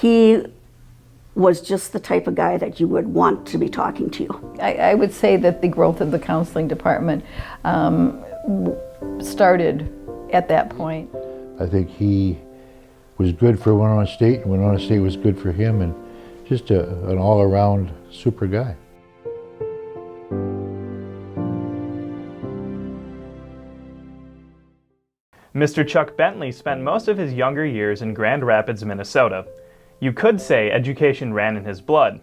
he was just the type of guy that you would want to be talking to you. I would say that the growth of the counseling department started at that point. I think he was good for Winona State, and Winona State was good for him, and just an all-around super guy. Mr. Chuck Bentley spent most of his younger years in Grand Rapids, Minnesota. You could say education ran in his blood.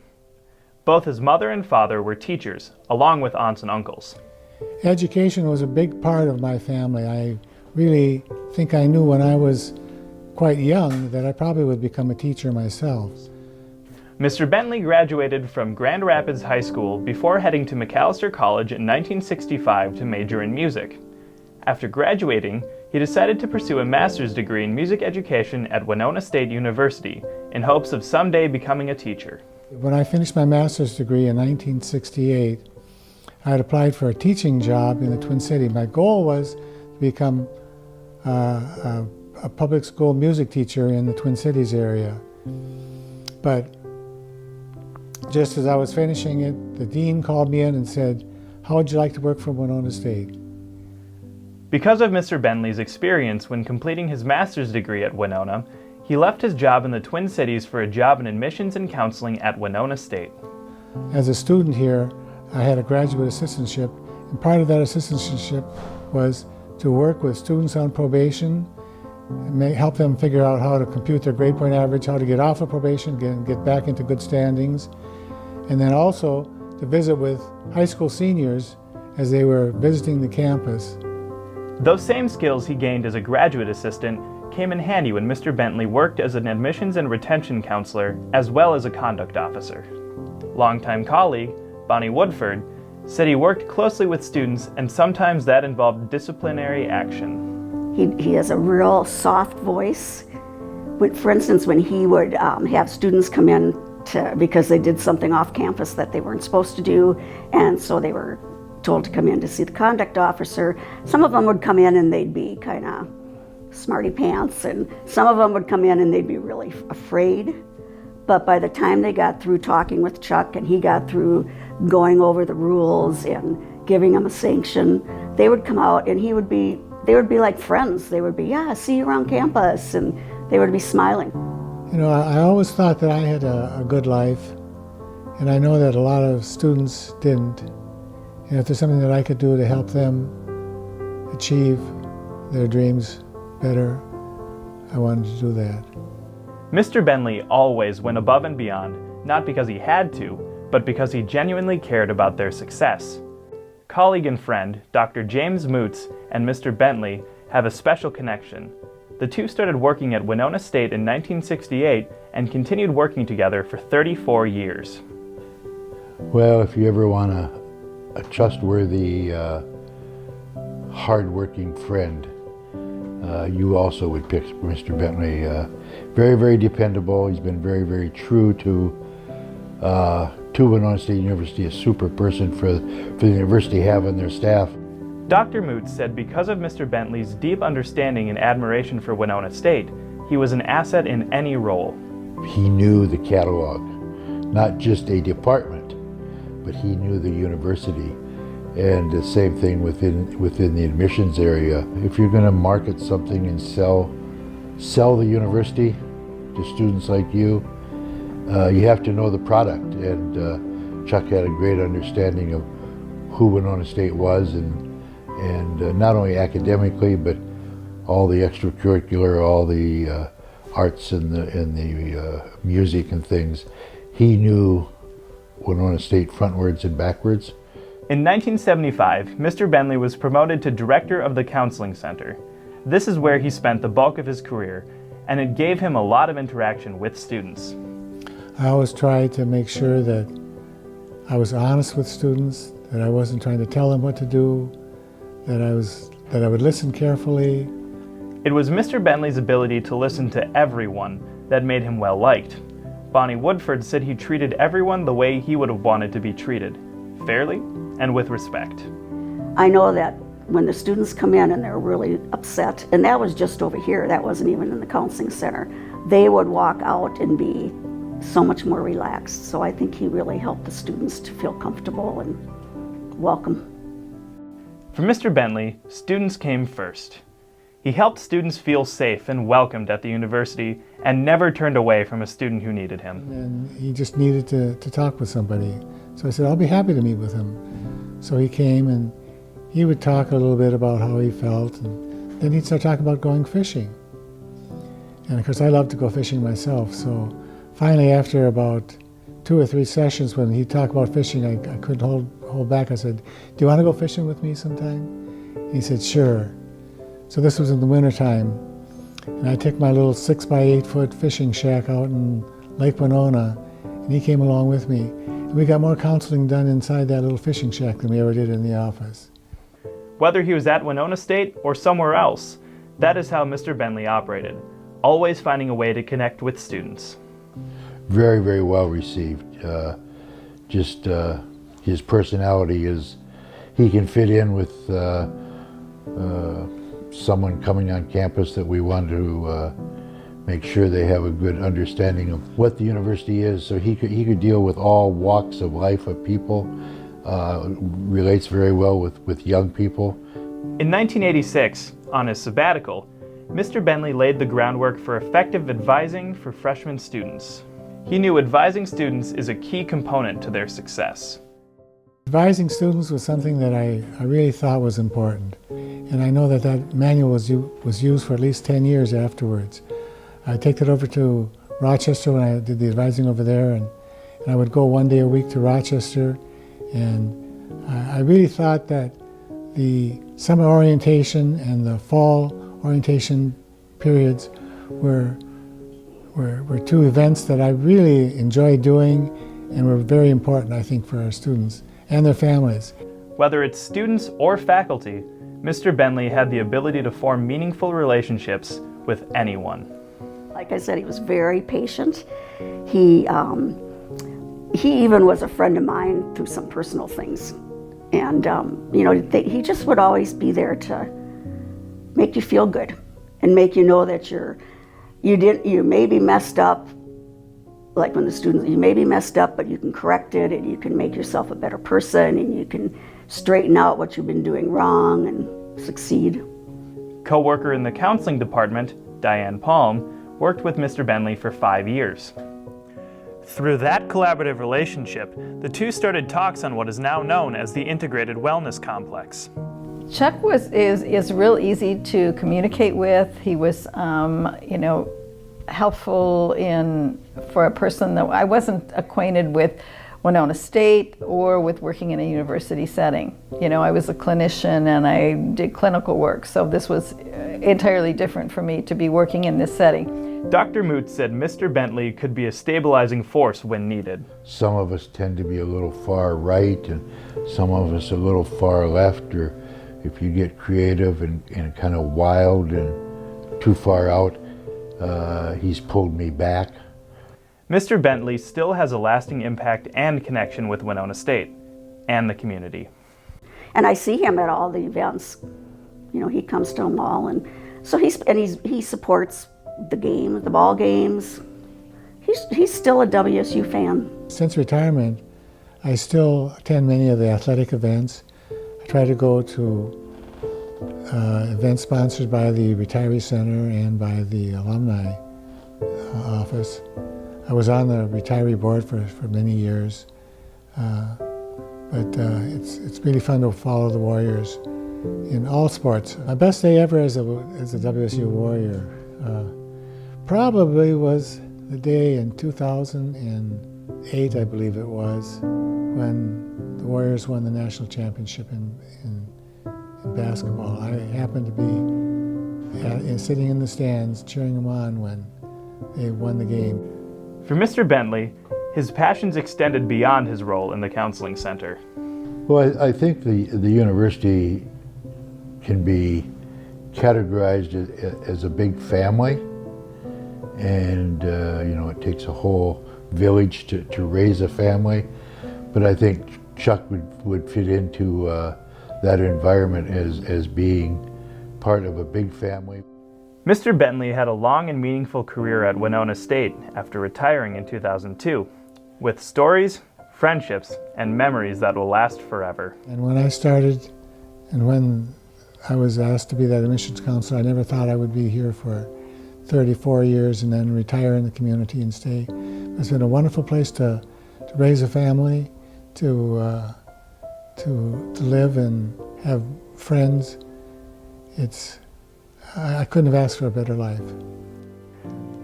Both his mother and father were teachers, along with aunts and uncles. Education was a big part of my family. I really think I knew when I was quite young that I probably would become a teacher myself. Mr. Bentley graduated from Grand Rapids High School before heading to Macalester College in 1965 to major in music. After graduating, he decided to pursue a master's degree in music education at Winona State University in hopes of someday becoming a teacher. When I finished my master's degree in 1968, I had applied for a teaching job in the Twin Cities. My goal was to become a public school music teacher in the Twin Cities area. But just as I was finishing it, the dean called me in and said, "How would you like to work for Winona State?" Because of Mr. Bentley's experience when completing his master's degree at Winona, he left his job in the Twin Cities for a job in admissions and counseling at Winona State. As a student here, I had a graduate assistantship, and part of that assistantship was to work with students on probation, and help them figure out how to compute their grade point average, how to get off of probation, get back into good standings, and then also to visit with high school seniors as they were visiting the campus. Those same skills he gained as a graduate assistant came in handy when Mr. Bentley worked as an admissions and retention counselor as well as a conduct officer. Longtime colleague, Bonnie Woodford, said he worked closely with students and sometimes that involved disciplinary action. He has a real soft voice. For instance, when he would have students come in because they did something off campus that they weren't supposed to do, and so they were told to come in to see the conduct officer. Some of them would come in and they'd be kind of smarty pants, and some of them would come in and they'd be really afraid. But by the time they got through talking with Chuck and he got through going over the rules and giving them a sanction, they would come out and they would be like friends. They would be, "Yeah, see you around campus," and they would be smiling. You know, I always thought that I had a good life, and I know that a lot of students didn't. And if there's something that I could do to help them achieve their dreams better, I wanted to do that. Mr. Bentley always went above and beyond, not because he had to, but because he genuinely cared about their success. Colleague and friend, Dr. James Moots and Mr. Bentley have a special connection. The two started working at Winona State in 1968 and continued working together for 34 years. Well, if you ever want a trustworthy, hard-working friend, you also would pick Mr. Bentley. Very, very dependable. He's been very, very true to Winona State University, a super person for the university to have on their staff. Dr. Moots said because of Mr. Bentley's deep understanding and admiration for Winona State, he was an asset in any role. He knew the catalog, not just a department, but he knew the university. And the same thing within the admissions area. If you're going to market something and sell the university to students like you have to know the product. And Chuck had a great understanding of who Winona State was, and not only academically, but all the extracurricular, all the arts and the music and things. He knew Winona State frontwards and backwards. In 1975, Mr. Bentley was promoted to director of the Counseling Center. This is where he spent the bulk of his career, and it gave him a lot of interaction with students. I always tried to make sure that I was honest with students, that I wasn't trying to tell them what to do, that I would listen carefully. It was Mr. Bentley's ability to listen to everyone that made him well liked. Bonnie Woodford said he treated everyone the way he would have wanted to be treated, fairly and with respect. I know that when the students come in and they're really upset, and that was just over here, that wasn't even in the counseling center, they would walk out and be so much more relaxed. So I think he really helped the students to feel comfortable and welcome. For Mr. Bentley, students came first. He helped students feel safe and welcomed at the university and never turned away from a student who needed him. And he just needed to talk with somebody. So I said, I'll be happy to meet with him. So he came and he would talk a little bit about how he felt, and then he'd start talking about going fishing. And of course I love to go fishing myself, so finally after about 2 or 3 sessions when he'd talk about fishing, I couldn't hold back. I said, do you want to go fishing with me sometime? And he said, sure. So this was in the wintertime, and I took my little 6 by 8 foot fishing shack out in Lake Winona, and he came along with me. And we got more counseling done inside that little fishing shack than we ever did in the office. Whether he was at Winona State or somewhere else, that is how Mr. Bentley operated, always finding a way to connect with students. Very, very well received. His personality is, he can fit in with someone coming on campus that we want to make sure they have a good understanding of what the university is. So he could deal with all walks of life of people, relates very well with young people. In 1986, on his sabbatical, Mr. Bentley laid the groundwork for effective advising for freshman students. He knew advising students is a key component to their success. Advising students was something that I really thought was important. And I know that manual was used for at least 10 years afterwards. I take it over to Rochester when I did the advising over there, and I would go 1 day a week to Rochester. And I really thought that the summer orientation and the fall orientation periods were 2 events that I really enjoyed doing and were very important, I think, for our students and their families. Whether it's students or faculty, Mr. Bentley had the ability to form meaningful relationships with anyone. Like I said, he was very patient. He even was a friend of mine through some personal things. And, he just would always be there to make you feel good and make you know that you may be messed up, like when the students, you may be messed up, but you can correct it and you can make yourself a better person and you can straighten out what you've been doing wrong and succeed. Co-worker in the counseling department, Diane Palm, worked with Mr. Bentley for 5 years. Through that collaborative relationship, the two started talks on what is now known as the Integrated Wellness Complex. Chuck is real easy to communicate with. He was, helpful for a person that I wasn't acquainted with Winona State or with working in a university setting. I was a clinician and I did clinical work, so this was entirely different for me to be working in this setting. Dr. Moots said Mr. Bentley could be a stabilizing force when needed. Some of us tend to be a little far right and some of us a little far left, or if you get creative and kind of wild and too far out, he's pulled me back. Mr. Bentley still has a lasting impact and connection with Winona State and the community. And I see him at all the events. He comes to them all, and so he supports the ball games. He's still a WSU fan. Since retirement, I still attend many of the athletic events. I try to go to events sponsored by the Retiree Center and by the alumni office. I was on the retiree board for many years, but it's really fun to follow the Warriors in all sports. My best day ever as a WSU Warrior probably was the day in 2008, I believe it was, when the Warriors won the national championship in basketball. I happened to be sitting in the stands cheering them on when they won the game. For Mr. Bentley, his passions extended beyond his role in the counseling center. Well, I think the university can be categorized as a big family, and it takes a whole village to raise a family. But I think Chuck would fit into that environment as being part of a big family. Mr. Bentley had a long and meaningful career at Winona State after retiring in 2002, with stories, friendships, and memories that will last forever. And when I started, and when I was asked to be that admissions counselor, I never thought I would be here for 34 years and then retire in the community and stay. It's been a wonderful place to raise a family, to live and have friends. I couldn't have asked for a better life.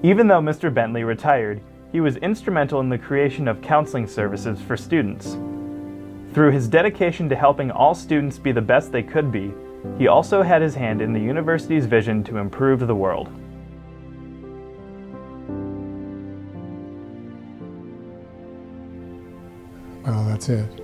Even though Mr. Bentley retired, he was instrumental in the creation of counseling services for students. Through his dedication to helping all students be the best they could be, he also had his hand in the university's vision to improve the world. Well, that's it.